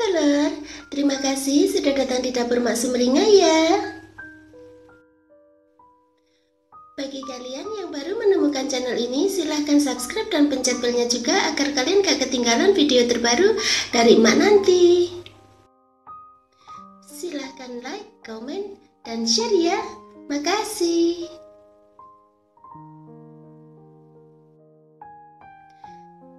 telur, terima kasih sudah datang di dapur Mak Sumringah ya. Bagi kalian yang baru menemukan channel ini, silahkan subscribe dan pencet belnya juga agar kalian gak ketinggalan video terbaru dari Mak nanti. Silahkan like, komen, dan share ya. Makasih.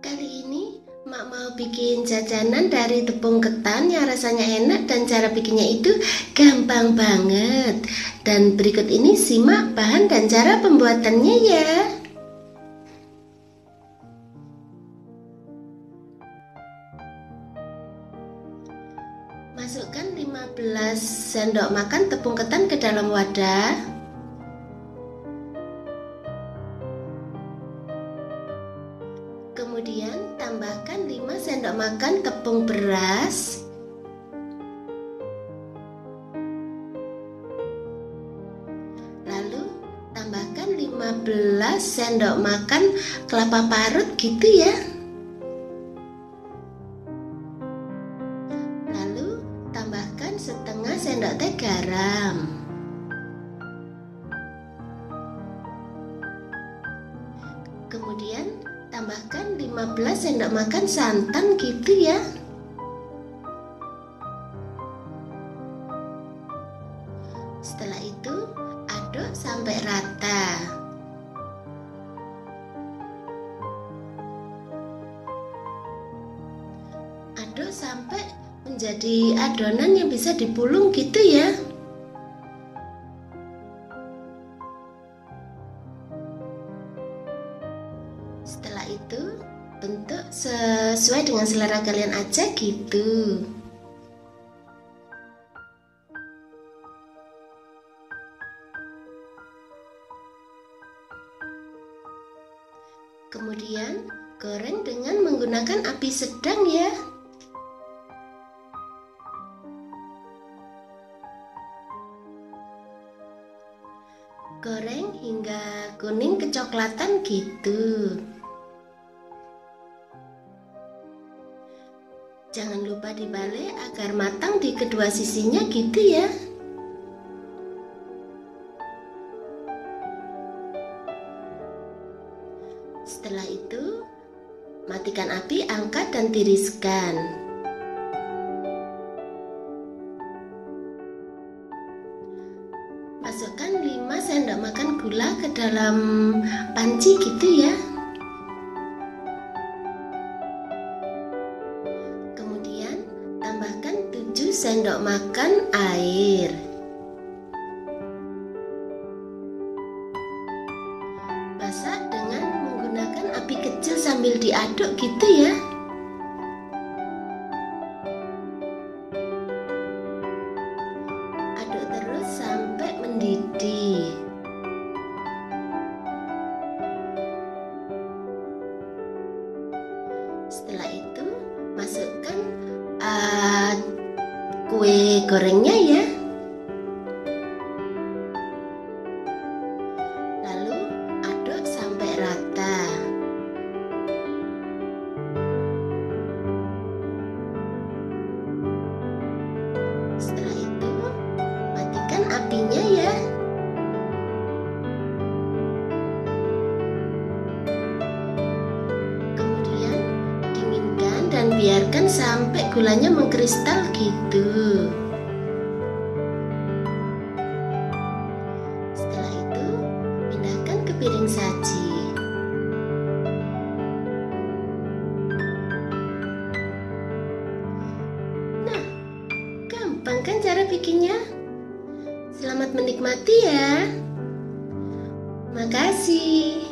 Kali ini Mak mau bikin jajanan dari tepung ketan yang rasanya enak dan cara bikinnya itu gampang banget. Dan berikut ini simak bahan dan cara pembuatannya ya. Masukkan 15 sendok makan tepung ketan ke dalam wadah. Kemudian tambahkan 5 sendok makan tepung beras. Lalu tambahkan 15 sendok makan kelapa parut gitu ya. Lalu tambahkan setengah sendok teh garam. Kemudian tambahkan 15 sendok makan santan gitu ya. Setelah itu aduk sampai rata. Aduk sampai menjadi adonan yang bisa dipulung gitu ya. Setelah itu bentuk sesuai dengan selera kalian aja gitu. Kemudian goreng dengan menggunakan api sedang ya. Goreng hingga kuning kecoklatan gitu. Jangan lupa dibalik agar matang di kedua sisinya gitu ya. Setelah itu matikan api, angkat dan tiriskan. Masukkan 5 sendok makan gula ke dalam panci gitu ya. Kemudian tambahkan 7 sendok makan air. Masak dengan menggunakan api kecil sambil diaduk gitu ya. Aduk terus sampai mendidih. Setelah itu masukkan kue gorengnya ya. Lalu aduk sampai rata. Setelah itu matikan apinya ya. Kemudian dinginkan dan biarkan sampai gulanya mengkristal gitu. Setelah itu pindahkan ke piring saji. Nah, gampang kan cara bikinnya? Selamat menikmati ya. Makasih.